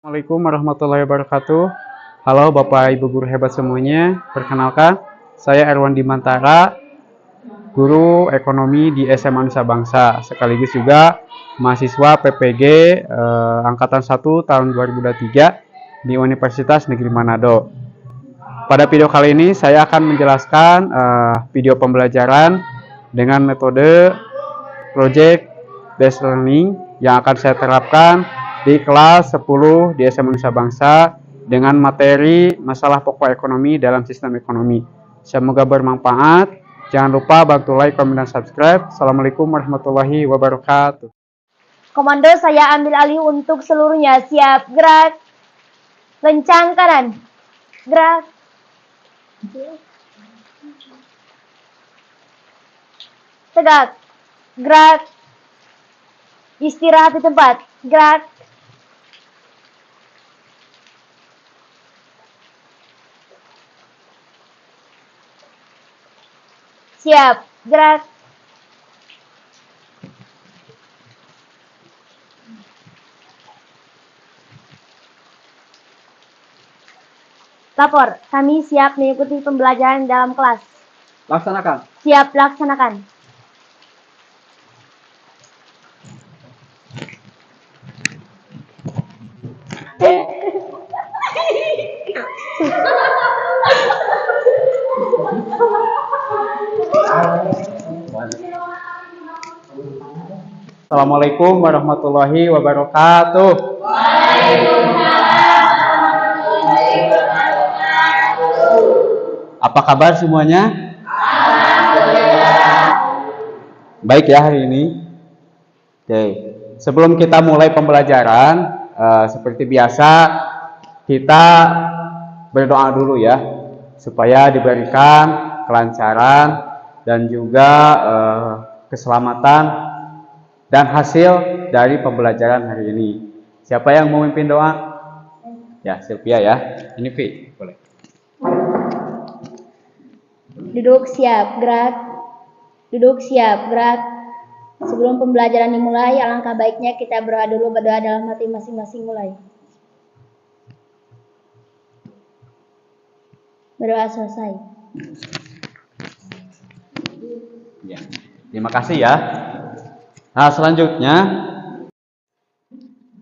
Assalamualaikum warahmatullahi wabarakatuh. Halo Bapak Ibu guru hebat semuanya. Perkenalkan, saya Erwan Dimantara, guru ekonomi di SMA Nusa Bangsa, sekaligus juga mahasiswa PPG angkatan 1 tahun 2023 di Universitas Negeri Manado. Pada video kali ini saya akan menjelaskan video pembelajaran dengan metode project based learning yang akan saya terapkan di kelas 10 di SMA Nusa Bangsa dengan materi masalah pokok ekonomi dalam sistem ekonomi. Semoga bermanfaat. Jangan lupa bantu like, komen, dan subscribe. Assalamualaikum warahmatullahi wabarakatuh. Komando saya ambil alih untuk seluruhnya. Siap, gerak. Lencang kanan. Gerak. Tegak. Gerak. Istirahat di tempat. Gerak. Siap, gerak. Lapor, kami siap mengikuti pembelajaran dalam kelas. Laksanakan. Siap, laksanakan. Assalamualaikum warahmatullahi wabarakatuh. Apa kabar semuanya? Baik ya hari ini. Oke, sebelum kita mulai pembelajaran, seperti biasa kita berdoa dulu ya, supaya diberikan kelancaran dan juga keselamatan dan hasil dari pembelajaran hari ini. Siapa yang mau memimpin doa? Ya, Sylvia ya. Ini Vi, boleh. Duduk, siap, gerak. Duduk, siap, gerak. Sebelum pembelajaran dimulai, alangkah baiknya kita berdoa dulu, berdoa dalam hati masing-masing. Mulai. Berdoa selesai. Ya, terima kasih ya. Nah, selanjutnya,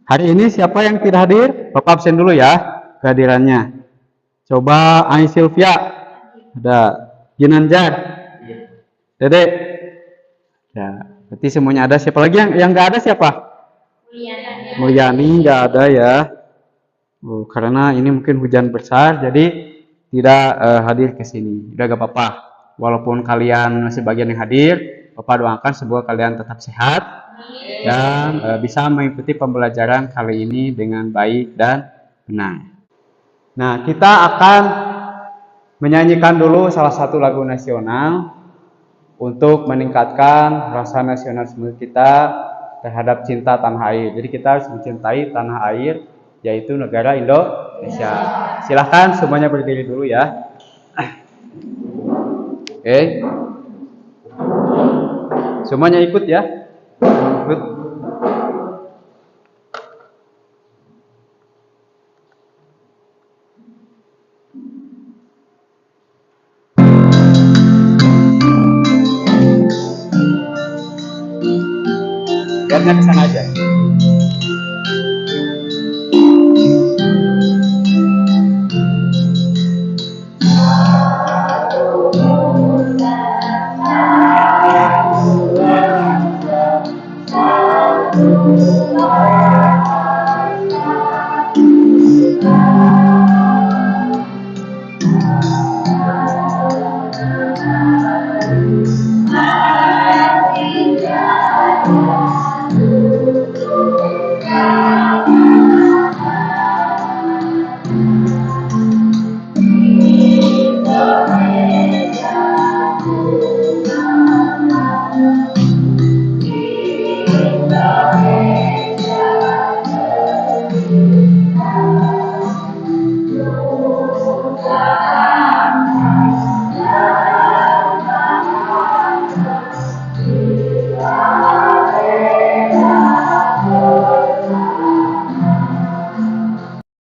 hari ini siapa yang tidak hadir? Bapak absen dulu ya kehadirannya. Coba Ai Sylvia, ada Ginanjar, Dede. Ya, berarti semuanya ada. Siapa lagi yang nggak ada siapa? Mulyani nggak ada ya. Karena ini mungkin hujan besar, jadi tidak hadir ke sini. Udah gak apa-apa. Walaupun kalian sebagian yang hadir, Bapak doakan semoga kalian tetap sehat dan bisa mengikuti pembelajaran kali ini dengan baik dan benar. Nah, kita akan menyanyikan dulu salah satu lagu nasional untuk meningkatkan rasa nasionalisme kita terhadap cinta tanah air. Jadi kita harus mencintai tanah air, yaitu negara Indonesia. Silahkan semuanya berdiri dulu ya. Oke. Semuanya ikut ya. Ikut. Lihatnya ke sana aja.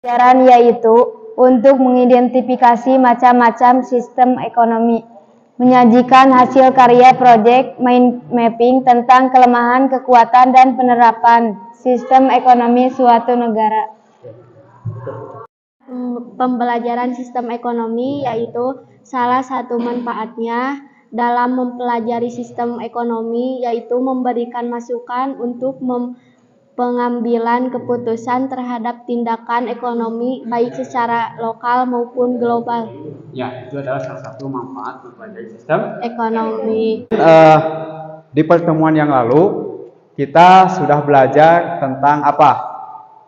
pembelajaran yaitu untuk mengidentifikasi macam-macam sistem ekonomi, menyajikan hasil karya proyek mind mapping tentang kelemahan, kekuatan, dan penerapan sistem ekonomi suatu negara. Pembelajaran sistem ekonomi yaitu salah satu manfaatnya dalam mempelajari sistem ekonomi yaitu memberikan masukan untuk pengambilan keputusan terhadap tindakan ekonomi baik secara lokal maupun global. Ya, itu adalah salah satu manfaat mempelajari sistem Ekonomi. Di pertemuan yang lalu kita sudah belajar tentang apa?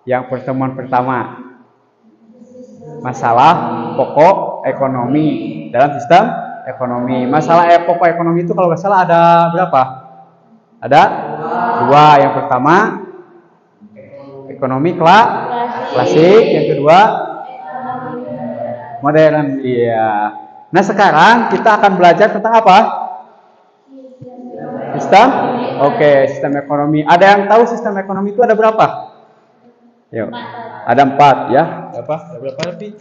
Yang pertemuan pertama, masalah pokok ekonomi dalam sistem ekonomi. Masalah pokok ekonomi itu kalau nggak salah ada berapa? Ada dua. Yang pertama ekonomi klasik, yang kedua modern. Iya. Nah sekarang kita akan belajar tentang apa? Sistem. Oke, sistem ekonomi. Ada yang tahu sistem ekonomi itu ada berapa? Yuk. Ada 4 ya. Berapa? Ada berapa lebih?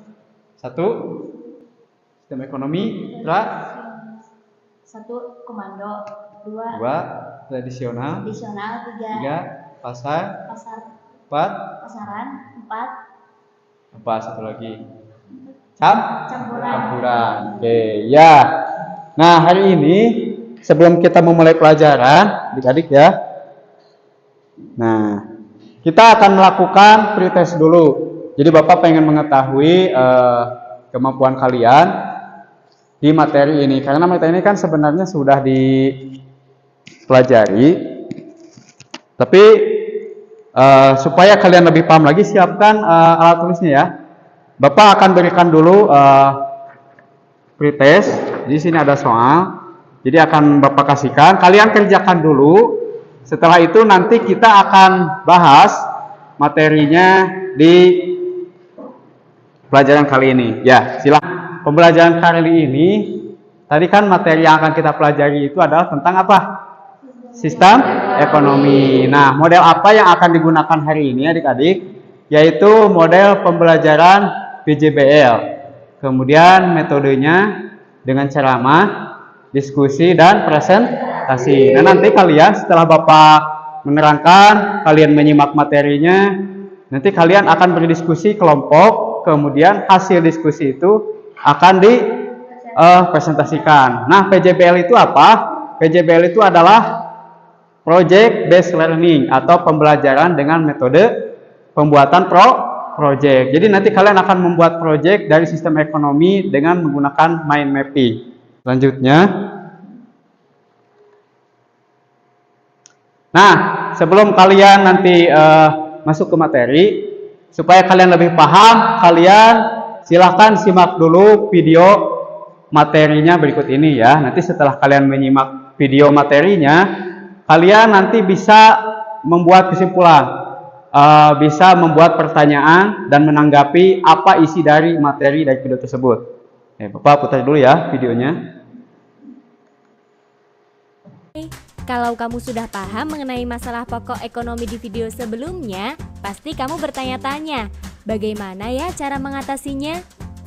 1. Sistem ekonomi. 1 komando, 2 tradisional, 3 pasar, 4 pasaran, 4 apa satu lagi? Campuran. Oke, ya. Nah, hari ini sebelum kita memulai pelajaran, adik-adik ya. Nah, kita akan melakukan pretest dulu. Jadi Bapak pengen mengetahui kemampuan kalian di materi ini. Karena materi ini kan sebenarnya sudah dipelajari. Tapi supaya kalian lebih paham lagi, siapkan alat tulisnya ya. Bapak akan berikan dulu pretest. Di sini ada soal. Jadi akan Bapak kasihkan. Kalian kerjakan dulu. Setelah itu nanti kita akan bahas materinya di pelajaran kali ini. Ya, silakan. Pembelajaran kali ini, tadi kan materi yang akan kita pelajari itu adalah tentang apa? Sistem ekonomi. Nah, model apa yang akan digunakan hari ini adik-adik? Yaitu model pembelajaran PJBL. Kemudian metodenya dengan ceramah, diskusi, dan presentasi. Nah, nanti kalian setelah Bapak menerangkan, kalian menyimak materinya, nanti kalian akan berdiskusi kelompok, kemudian hasil diskusi itu akan dipresentasikan. Nah, PJBL itu apa? PJBL itu adalah Project Based Learning atau pembelajaran dengan metode pembuatan project. Jadi nanti kalian akan membuat project dari sistem ekonomi dengan menggunakan mind mapping. Selanjutnya, nah sebelum kalian nanti masuk ke materi, supaya kalian lebih paham, kalian silahkan simak dulu video materinya berikut ini ya. Nanti setelah kalian menyimak video materinya, kalian nanti bisa membuat kesimpulan, bisa membuat pertanyaan dan menanggapi apa isi dari materi dari video tersebut. Bapak putar dulu ya videonya. Kalau kamu sudah paham mengenai masalah pokok ekonomi di video sebelumnya, pasti kamu bertanya-tanya, bagaimana ya cara mengatasinya?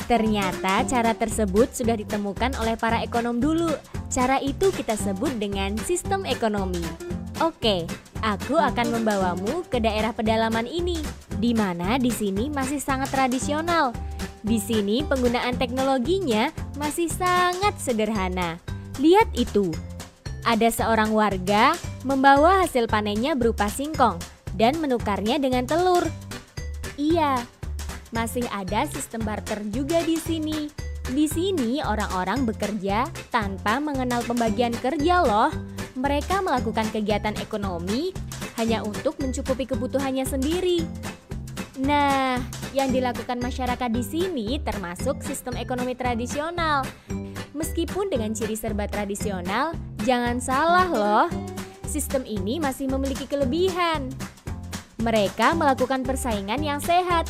Ternyata cara tersebut sudah ditemukan oleh para ekonom dulu. Cara itu kita sebut dengan sistem ekonomi. Oke, aku akan membawamu ke daerah pedalaman ini, di mana di sini masih sangat tradisional. Di sini penggunaan teknologinya masih sangat sederhana. Lihat itu. Ada seorang warga membawa hasil panennya berupa singkong dan menukarnya dengan telur. Iya, masih ada sistem barter juga di sini. Di sini orang-orang bekerja tanpa mengenal pembagian kerja loh. Mereka melakukan kegiatan ekonomi hanya untuk mencukupi kebutuhannya sendiri. Nah, yang dilakukan masyarakat di sini termasuk sistem ekonomi tradisional. Meskipun dengan ciri serba tradisional, jangan salah loh, sistem ini masih memiliki kelebihan. Mereka melakukan persaingan yang sehat,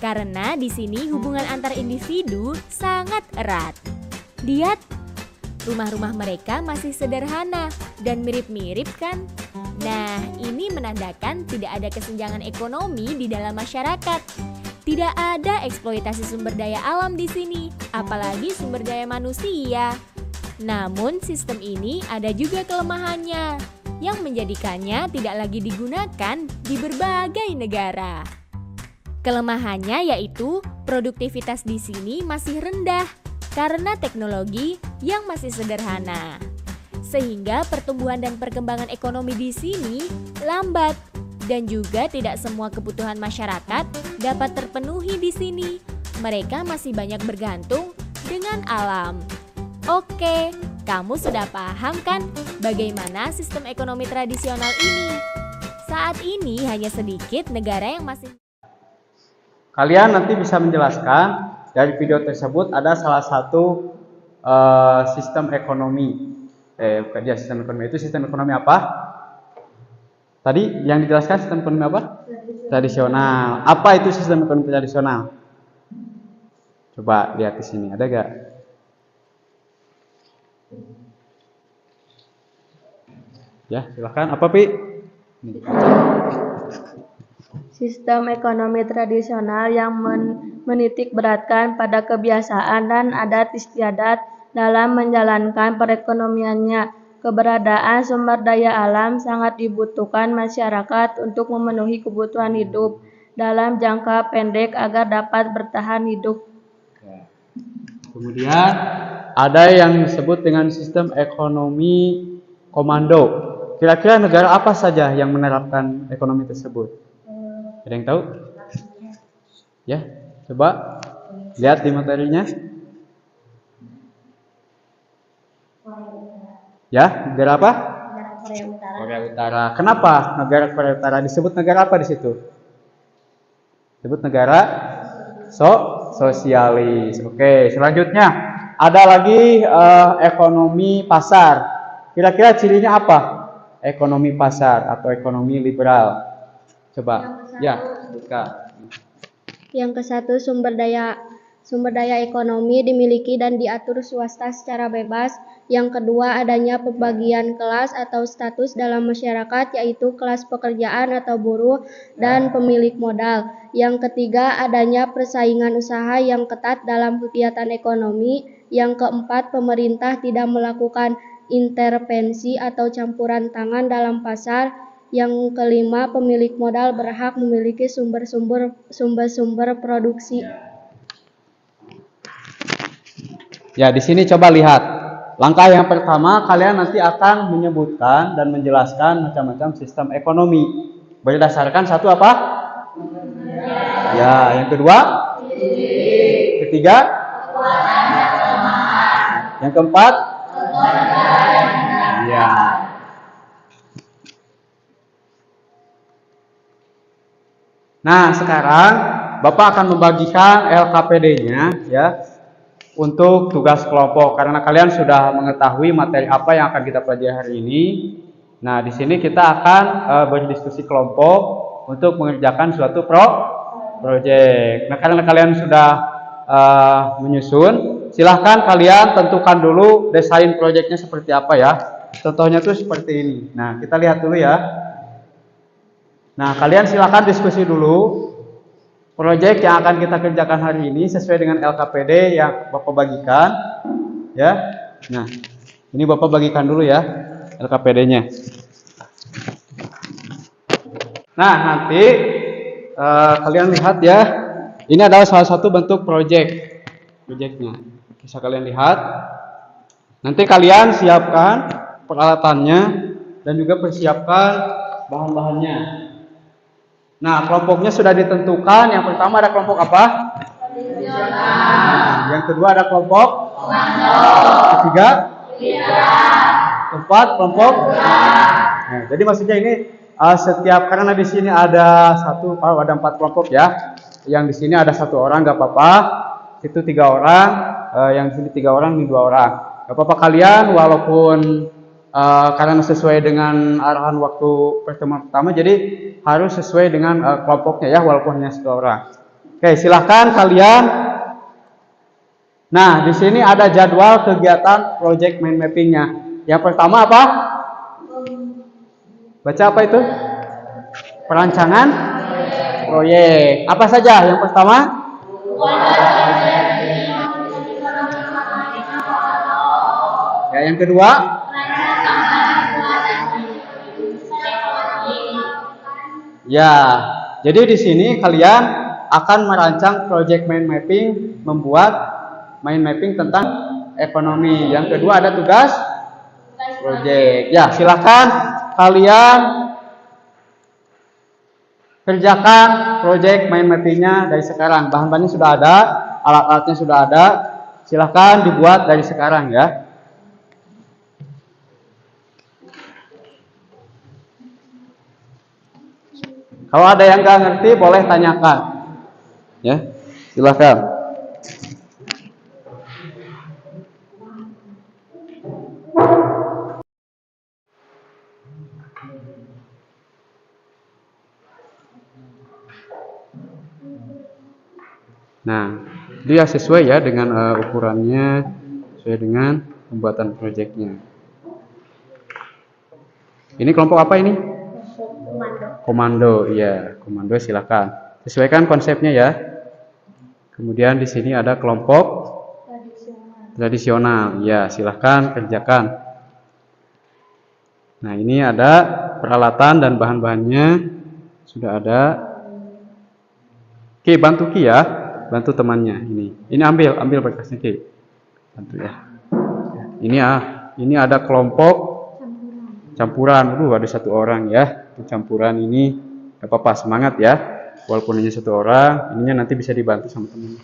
karena di sini hubungan antar individu sangat erat. Lihat, rumah-rumah mereka masih sederhana dan mirip-mirip kan? Nah, ini menandakan tidak ada kesenjangan ekonomi di dalam masyarakat. Tidak Nggak ada eksploitasi sumber daya alam di sini, apalagi sumber daya manusia. Namun sistem ini ada juga kelemahannya, yang menjadikannya tidak lagi digunakan di berbagai negara. Kelemahannya yaitu produktivitas di sini masih rendah karena teknologi yang masih sederhana. Sehingga pertumbuhan dan perkembangan ekonomi di sini lambat dan juga tidak semua kebutuhan masyarakat dapat terpenuhi di sini. Mereka masih banyak bergantung dengan alam. Oke, kamu sudah paham kan bagaimana sistem ekonomi tradisional ini? Saat ini hanya sedikit negara yang masih... Kalian nanti bisa menjelaskan dari video tersebut ada salah satu sistem ekonomi. Bukan dia sistem ekonomi, itu sistem ekonomi apa? Tadi yang dijelaskan sistem ekonomi apa? Tradisional. Apa itu sistem ekonomi tradisional? Coba lihat di sini, ada gak? Ya, silakan. Apa, Pi? Sistem ekonomi tradisional yang menitik beratkan pada kebiasaan dan adat istiadat dalam menjalankan perekonomiannya. Keberadaan sumber daya alam sangat dibutuhkan masyarakat untuk memenuhi kebutuhan hidup dalam jangka pendek agar dapat bertahan hidup. Kemudian ada yang disebut dengan sistem ekonomi komando. Kira-kira negara apa saja yang menerapkan ekonomi tersebut? Ada yang tahu? Ya, coba lihat di materinya. Ya, negara apa? Korea Utara. Kenapa negara Korea Utara disebut negara apa di situ? Disebut negara sosialis. Oke, selanjutnya ada lagi ekonomi pasar. Kira-kira cirinya apa? Ekonomi pasar atau ekonomi liberal. Coba, ya, buka. Yang ke-1, sumber daya ekonomi dimiliki dan diatur swasta secara bebas. Yang kedua, adanya pembagian kelas atau status dalam masyarakat, yaitu kelas pekerjaan atau buruh dan pemilik modal. Yang ketiga, adanya persaingan usaha yang ketat dalam kegiatan ekonomi. Yang keempat, pemerintah tidak melakukan intervensi atau campuran tangan dalam pasar. Yang kelima, pemilik modal berhak memiliki sumber-sumber produksi. Ya, di sini coba lihat. Langkah yang pertama, kalian nanti akan menyebutkan dan menjelaskan macam-macam sistem ekonomi. Berdasarkan satu apa? Ya, yang kedua? Ketiga? Yang keempat? Ya. Nah, sekarang Bapak akan membagikan LKPD-nya ya untuk tugas kelompok karena kalian sudah mengetahui materi apa yang akan kita pelajari hari ini. Nah, di sini kita akan berdiskusi kelompok untuk mengerjakan suatu project. Nah, karena kalian sudah menyusun, silahkan kalian tentukan dulu desain projectnya seperti apa ya. Contohnya tuh seperti ini. Nah, kita lihat dulu ya. Nah, kalian silakan diskusi dulu proyek yang akan kita kerjakan hari ini sesuai dengan LKPD yang Bapak bagikan ya. Nah, ini Bapak bagikan dulu ya LKPD-nya. Nah, nanti kalian lihat ya. Ini adalah salah satu bentuk projectnya. Bisa kalian lihat. Nanti kalian siapkan peralatannya dan juga persiapkan bahan-bahannya. Nah, kelompoknya sudah ditentukan. Yang pertama ada kelompok apa? Yang kedua ada kelompok? Ketiga? Keempat kelompok? Nah, jadi maksudnya ini setiap karena di sini ada ada 4 kelompok ya. Yang di sini ada 1 orang nggak apa-apa. Itu 3 orang. Yang di sini 3 orang, ini 2 orang. Nggak apa-apa kalian walaupun karena sesuai dengan arahan waktu pertemuan pertama, jadi harus sesuai dengan kelompoknya ya, walaupun hanya 1 orang. Oke, silahkan kalian. Nah, di sini ada jadwal kegiatan project mind mappingnya. Yang pertama apa? Baca apa itu? Perancangan proyek. Apa saja? Yang pertama? Ya, yang kedua? Ya, jadi di sini kalian akan merancang project mind mapping, membuat mind mapping tentang ekonomi. Yang kedua ada tugas project. Ya, silakan kalian kerjakan project mind mappingnya dari sekarang. Bahan-bahannya sudah ada, alat-alatnya sudah ada. Silakan dibuat dari sekarang ya. Kalau ada yang nggak ngerti, boleh tanyakan. Ya, silakan. Nah, dia sesuai ya dengan ukurannya, sesuai dengan pembuatan proyeknya. Ini kelompok apa ini? Komando, ya, komando silakan. Sesuaikan konsepnya ya. Kemudian di sini ada kelompok tradisional, ya, silakan kerjakan. Nah, ini ada peralatan dan bahan-bahannya sudah ada. Ki, bantu Ki ya, bantu temannya ini ambil berkasnya Ki, bantu ya. Ini ada kelompok campuran. Ada satu orang ya. Campuran ini gak apa-apa, semangat ya. Walaupun hanya satu orang, ininya nanti bisa dibantu sama teman.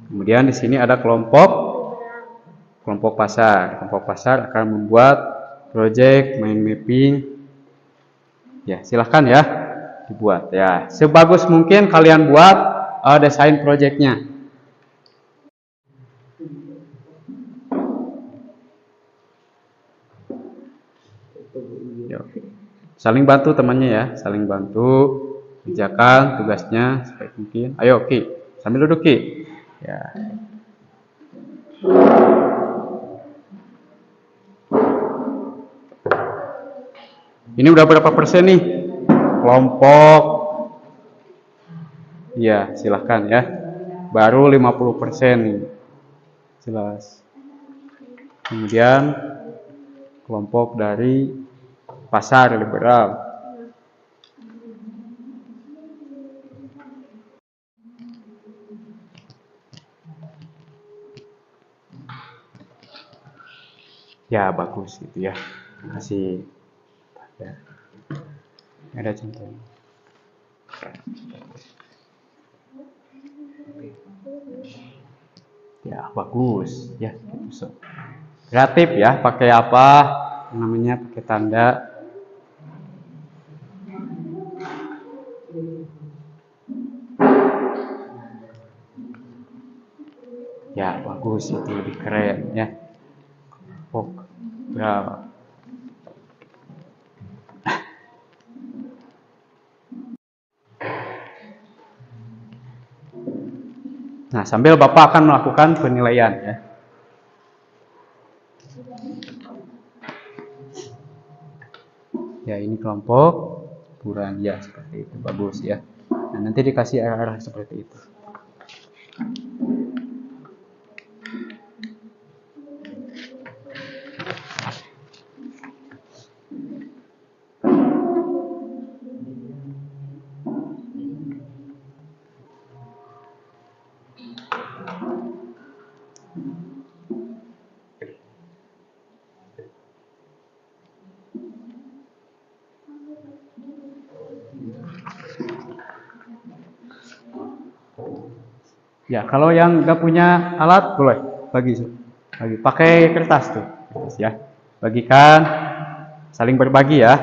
Kemudian di sini ada kelompok pasar. Kelompok pasar akan membuat project mind mapping. Ya, silahkan ya dibuat ya. Sebagus mungkin kalian buat desain projectnya. Saling bantu temannya ya, saling bantu kerjakan tugasnya sebaik mungkin. Ayo Ki, sambil duduk Ki. Ya. Ini udah berapa persen nih? Kelompok. Ya, silahkan ya. Baru 50% nih. Jelas. Kemudian kelompok dari pasar liberal. Ya, bagus gitu ya. Kasih ya. Ada contohnya. Ya, bagus ya, gitu. So. Kreatif ya, pakai apa? Namanya pakai tanda. Ya, bagus, itu lebih keren ya. Berapa? Nah, sambil Bapak akan melakukan penilaian ya. Ya, ini kelompok ukuran ya seperti itu, bagus ya. Nah, nanti dikasih arah seperti itu. Ya, kalau yang nggak punya alat boleh bagi pakai kertas tuh, ya. Bagikan, saling berbagi ya.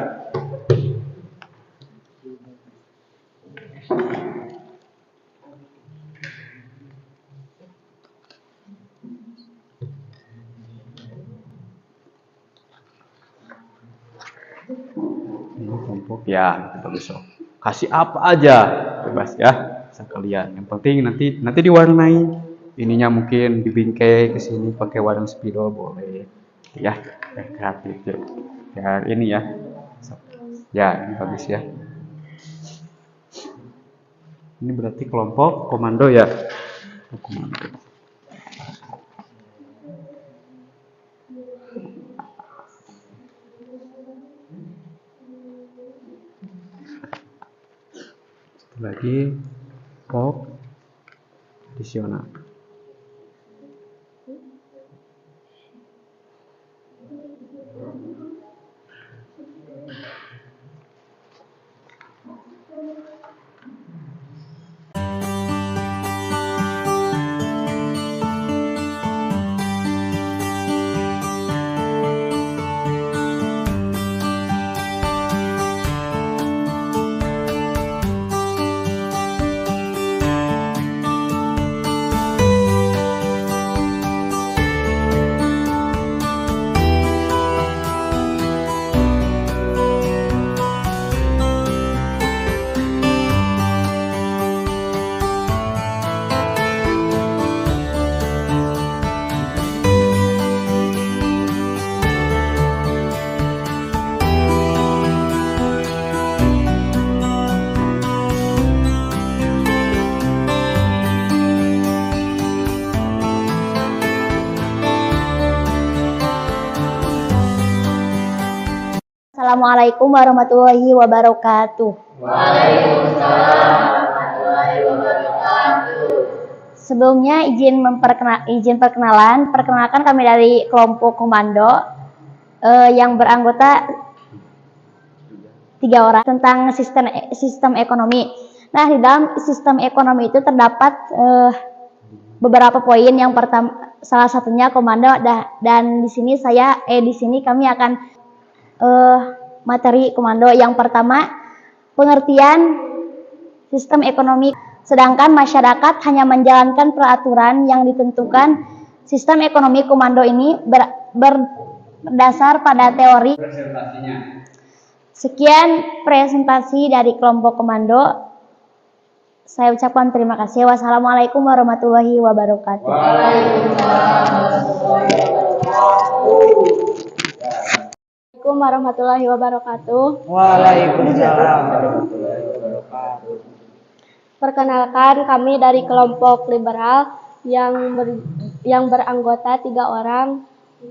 Ini kelompok ya, bagus. Kasih apa aja, bebas ya. Kalian yang penting nanti diwarnai, ininya mungkin dibingkai ke sini pakai warna spidol boleh ya, kreatif ya. Ya, ini ya. Ya, ini bagus ya. Ini berarti kelompok komando ya. Komando. Satu lagi kelompok additional. Assalamualaikum warahmatullahi wabarakatuh. Sebelumnya izin perkenalan. Perkenalkan kami dari kelompok komando yang beranggota 3 orang tentang sistem ekonomi. Nah, di dalam sistem ekonomi itu terdapat beberapa poin. Yang pertama, salah satunya komando, dan di sini kami akan materi komando. Yang pertama, pengertian sistem ekonomi. Sedangkan masyarakat hanya menjalankan peraturan yang ditentukan. Sistem ekonomi komando ini berdasar pada teori. Presentasinya. Sekian presentasi dari kelompok komando. Saya ucapkan terima kasih. Wassalamualaikum warahmatullahi wabarakatuh. Assalamualaikum warahmatullahi wabarakatuh. Waalaikumsalam. Perkenalkan, kami dari kelompok liberal yang beranggota 3 orang.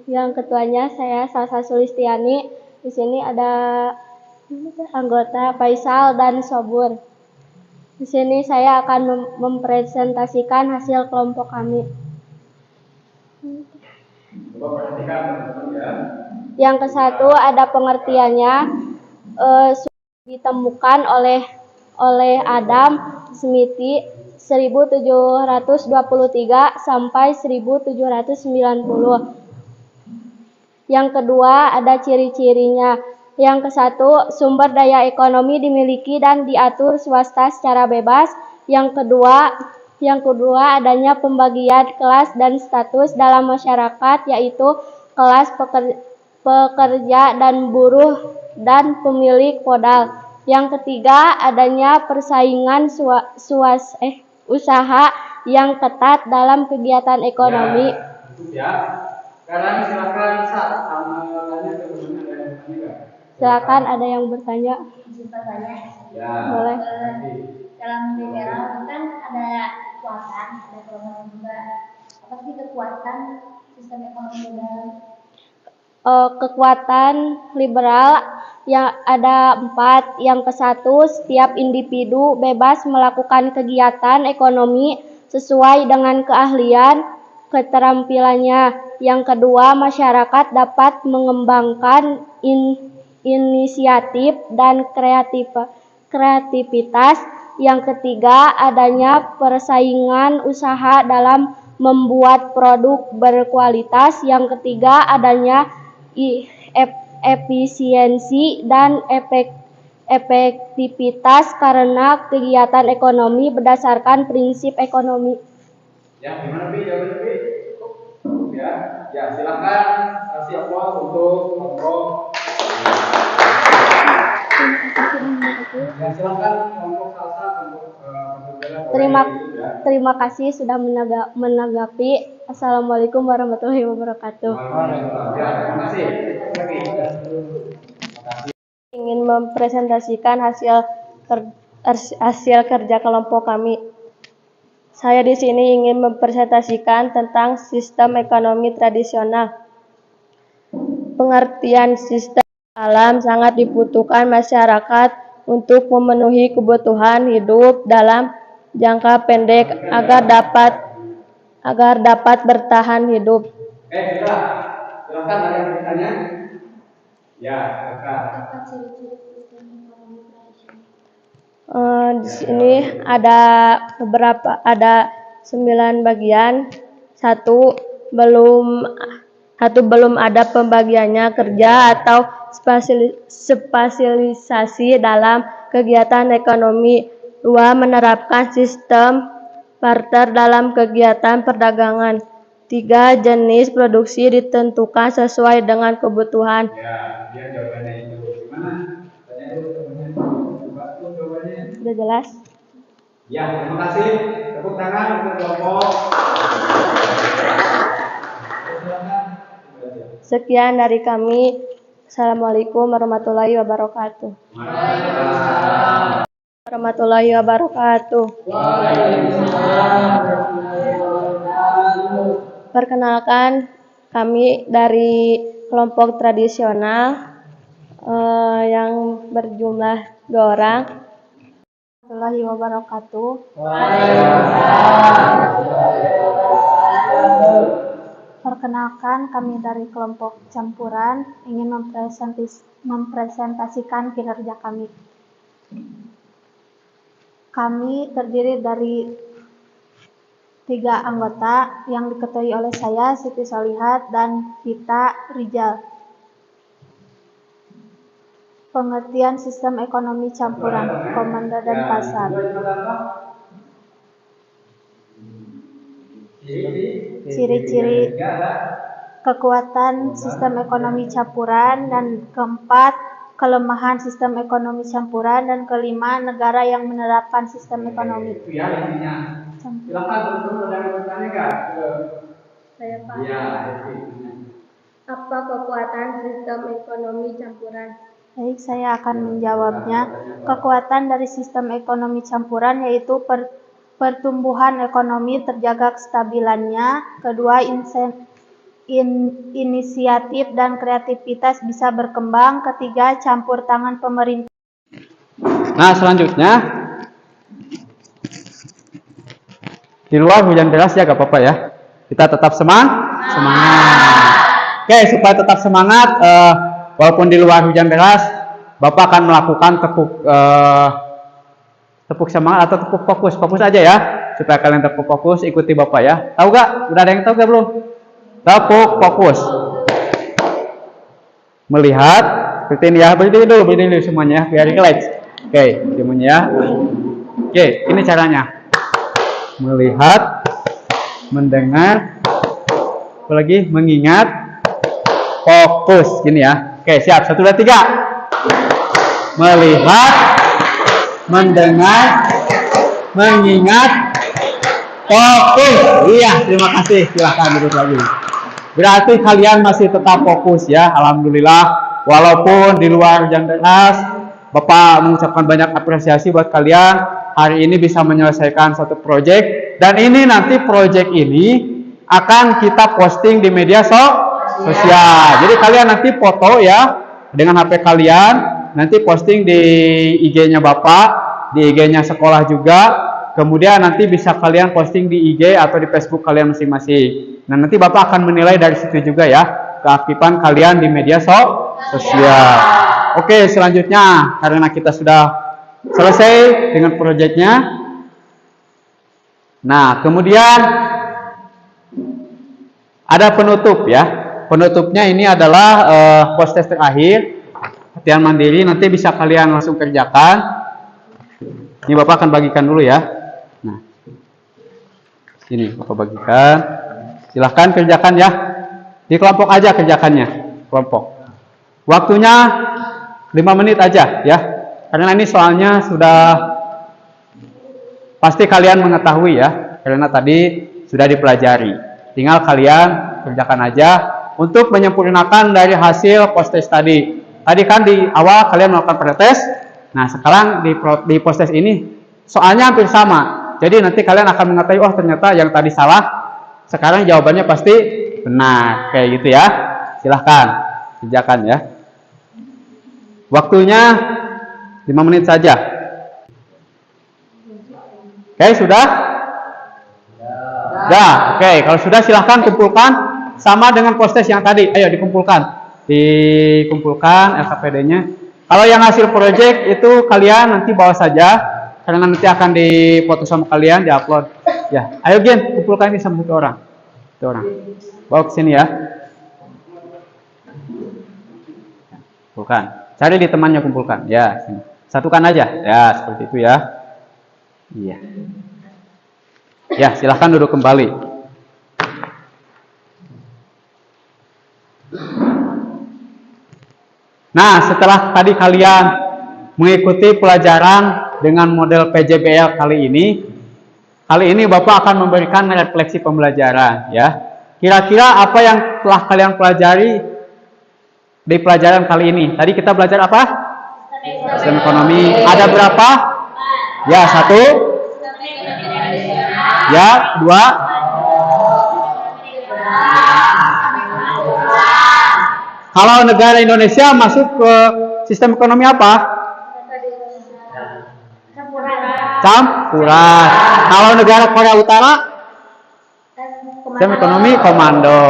Yang ketuanya saya, Salsa Sulistiani. Di sini ada anggota Faisal dan Sobur. Di sini saya akan mempresentasikan hasil kelompok kami. Coba perhatikan ya. Yang ke-1 ada pengertiannya, ditemukan oleh Adam Smith 1723 sampai 1790. Yang kedua ada ciri-cirinya. Yang ke-1, sumber daya ekonomi dimiliki dan diatur swasta secara bebas. Yang kedua adanya pembagian kelas dan status dalam masyarakat, yaitu kelas pekerja dan buruh dan pemilik modal. Yang ketiga, adanya persaingan usaha yang ketat dalam kegiatan ekonomi. Ya. Sekarang silakan tanya ke teman ada yang bertanya. Silakan, ada yang bertanya. Izin bertanya. Ya. Boleh. Dalam liberal itu kan ada kekuatan, ada kelemahan juga. Apa sih kekuatan sistem ekonomi liberal? Kekuatan liberal yang ada 4. Yang ke-1, setiap individu bebas melakukan kegiatan ekonomi sesuai dengan keahlian, keterampilannya. Yang kedua, masyarakat dapat mengembangkan inisiatif dan kreativitas. Yang ketiga, adanya persaingan usaha dalam membuat produk berkualitas. Yang ketiga, adanya efisiensi dan efektivitas karena kegiatan ekonomi berdasarkan prinsip ekonomi. Ya, gimana Pi? Jawabannya Pi? Ya, ya silakan kasih aplaus untuk kelompok. Ya, silakan kelompok salsa untuk Terima kasih sudah menanggapi. Assalamualaikum warahmatullahi wabarakatuh. Ya, terima kasih. ingin mempresentasikan hasil kerja kelompok kami. Saya di sini ingin mempresentasikan tentang sistem ekonomi tradisional. Pengertian sistem alam sangat dibutuhkan masyarakat untuk memenuhi kebutuhan hidup dalam jangka pendek agar dapat bertahan hidup. Silakan ada yang bertanya. Ya, Di sini ada 9 bagian. Satu belum ada pembagiannya kerja atau spesialisasi dalam kegiatan ekonomi. 2. Menerapkan sistem barter dalam kegiatan perdagangan. 3. Jenis produksi ditentukan sesuai dengan kebutuhan. ya, biar jawabannya itu gimana? Tanya dulu jawabannya. Sudah jelas? Ya, terima kasih. Tepuk tangan untuk kelompok. Sekian dari kami. Assalamualaikum warahmatullahi wabarakatuh. Warahmatullahi wabarakatuh. Perkenalkan, kami dari kelompok tradisional yang berjumlah 2 orang. Warahmatullahi wabarakatuh. Perkenalkan, kami dari kelompok campuran ingin mempresentasikan kinerja kami. Kami terdiri dari 3 anggota yang diketuai oleh saya, Siti Solihat, dan Vita Rijal. Pengertian sistem ekonomi campuran, komando dan pasar. Ciri-ciri kekuatan sistem ekonomi campuran, dan keempat, kelemahan sistem ekonomi campuran, dan kelima, negara yang menerapkan sistem ekonomi. Itu ya intinya. Silakan teman-teman ada yang bertanya nggak? Saya Pak. Ya, Apa kekuatan sistem ekonomi campuran? Baik, saya akan menjawabnya. Kekuatan dari sistem ekonomi campuran yaitu pertumbuhan ekonomi terjaga kestabilannya. Kedua, inisiatif dan kreativitas bisa berkembang. Ketiga, campur tangan pemerintah. Nah, selanjutnya di luar hujan deras ya, gak apa-apa ya. Kita tetap semangat. Oke, supaya tetap semangat, walaupun di luar hujan deras, Bapak akan melakukan tepuk semangat atau tepuk fokus. Fokus aja ya, supaya kalian tepuk fokus, ikuti Bapak ya. Tahu gak? Udah ada yang tahu gak belum? Tepuk fokus. Melihat, seperti ini ya. Berdiri dulu semuanya, biar relax. Oke, semuanya ya. Oke, ini caranya. Melihat, mendengar, apalagi mengingat, fokus. Gini ya. Oke, siap. 1, 2, 3. Melihat, mendengar, mengingat, fokus. Iya, terima kasih. Silahkan duduk lagi. Berarti kalian masih tetap fokus ya. Alhamdulillah. Walaupun di luar hujan deras, Bapak mengucapkan banyak apresiasi buat kalian. Hari ini bisa menyelesaikan satu proyek. Dan ini nanti proyek ini akan kita posting di media sosial. Jadi kalian nanti foto ya dengan HP kalian. Nanti posting di IG-nya Bapak, di IG-nya sekolah juga. Kemudian nanti bisa kalian posting di IG atau di Facebook kalian masing-masing. Nah, nanti Bapak akan menilai dari situ juga ya, keaktifan kalian di media sosial. Oke, selanjutnya karena kita sudah selesai dengan proyeknya. Nah, kemudian ada penutup ya. Penutupnya ini adalah post-test terakhir. Latihan mandiri nanti bisa kalian langsung kerjakan. Ini Bapak akan bagikan dulu ya. Nah, ini Bapak bagikan. Silahkan kerjakan ya. Di kelompok aja kerjakannya. Kelompok. Waktunya 5 menit aja ya. Karena ini soalnya sudah pasti kalian mengetahui ya. Karena tadi sudah dipelajari. Tinggal kalian kerjakan aja untuk menyempurnakan dari hasil post-test tadi. Tadi kan di awal kalian melakukan pretest. Nah, sekarang di post test ini soalnya hampir sama. Jadi nanti kalian akan mengetahui, oh ternyata yang tadi salah, sekarang jawabannya pasti benar. Kayak gitu ya. Silahkan kerjakan ya. Waktunya 5 menit saja. Oke, sudah? Ya, oke. Kalau sudah silahkan kumpulkan sama dengan post test yang tadi. Ayo dikumpulkan. Dikumpulkan LKPD-nya. Kalau yang hasil project itu kalian nanti bawa saja karena nanti akan dipoto sama kalian, diupload. Ya, ayo Gen, kumpulkan ini sama satu orang. Satu orang. Bawa ke sini ya. Kumpulkan. Cari di temannya, kumpulkan. Ya, sini. Satukan aja. Ya, seperti itu ya. Iya. Ya, silahkan duduk kembali. Nah, setelah tadi kalian mengikuti pelajaran dengan model PJBL kali ini Bapak akan memberikan refleksi pembelajaran ya. Kira-kira apa yang telah kalian pelajari di pelajaran kali ini? Tadi kita belajar apa? Sistem ekonomi. Ada berapa? Ya, 1. Ya, 2. Kalau negara Indonesia masuk ke sistem ekonomi apa? Campuran. Kalau negara Korea Utara? Sistem ekonomi komando.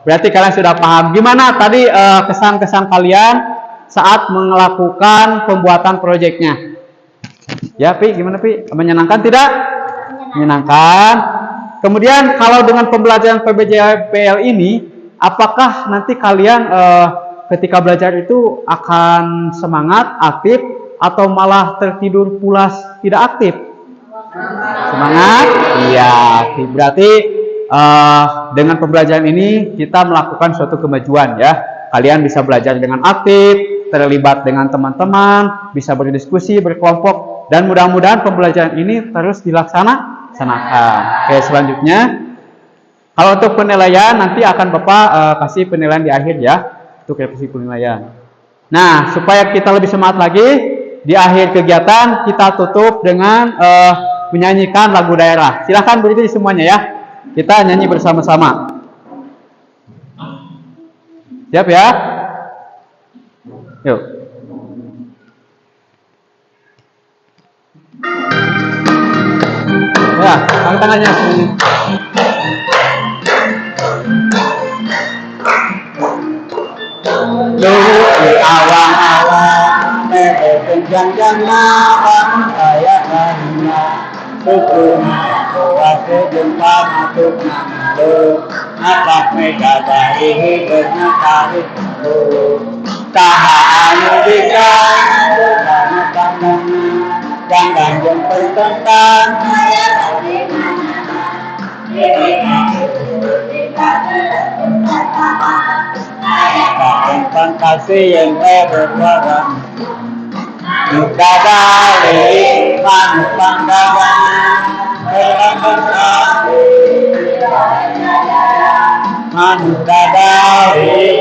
Berarti kalian sudah paham. Gimana tadi kesan-kesan kalian saat melakukan pembuatan proyeknya? Ya, Pi, gimana Pi? Menyenangkan tidak? Menyenangkan. Kemudian kalau dengan pembelajaran PBJPL ini, apakah nanti kalian ketika belajar itu akan semangat, aktif, atau malah tertidur pulas, tidak aktif? Semangat? Iya. Berarti dengan pembelajaran ini kita melakukan suatu kemajuan ya. Kalian bisa belajar dengan aktif, terlibat dengan teman-teman, bisa berdiskusi, berkelompok, dan mudah-mudahan pembelajaran ini terus dilaksanakan. Oke, selanjutnya. Kalau untuk penilaian nanti akan Bapak kasih penilaian di akhir ya, untuk revisi penilaian. Nah, supaya kita lebih semangat lagi, di akhir kegiatan kita tutup dengan menyanyikan lagu daerah. Silahkan berdiri semuanya ya, kita nyanyi bersama-sama. Siap ya? Yuk. Ya, angkat tangannya semuanya. Di awang-awang penjang-jang nawang kayak lainnya sukuna kuat sejumpa masuk nama atas mereka dari bernakari tahan bisa bertanya tangannya jangan yang bertentang fantasi yang berwarna muka dari manis pandangan manusia dari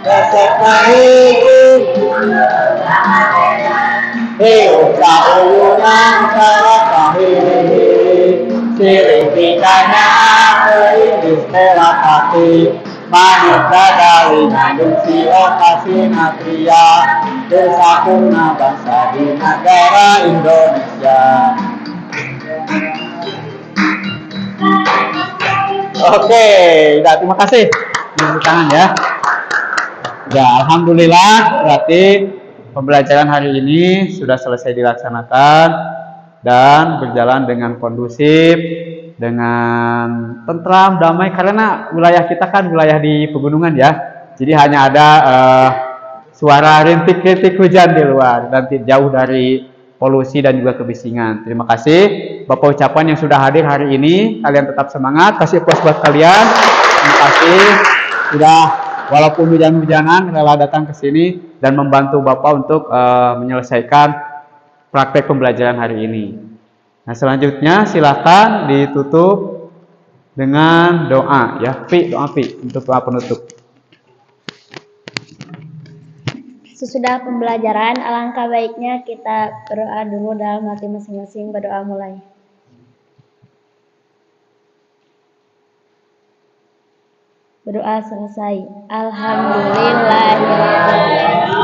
resep hidup hidup sauyunan kahiri sirih pidana ini setelah hati manusia dari nandung kasih natria bersakuna bangsa di negara Indonesia. Oke, udah, terima kasih. Tepuk tangan ya. Ya, alhamdulillah berarti pembelajaran hari ini sudah selesai dilaksanakan dan berjalan dengan kondusif, dengan tentram, damai, karena wilayah kita kan wilayah di pegunungan ya. Jadi hanya ada suara rintik-rintik hujan di luar dan jauh dari polusi dan juga kebisingan. Terima kasih Bapak ucapan yang sudah hadir hari ini. Kalian tetap semangat, kasih puas buat kalian. Terima kasih sudah walaupun hujan-hujanan rela datang ke sini dan membantu Bapak untuk menyelesaikan praktek pembelajaran hari ini. Nah, selanjutnya silakan ditutup dengan doa ya. Pi, doa Pi untuk doa penutup. Sesudah pembelajaran, alangkah baiknya kita berdoa dulu dalam hati masing-masing. Berdoa mulai. Berdoa selesai. Alhamdulillah.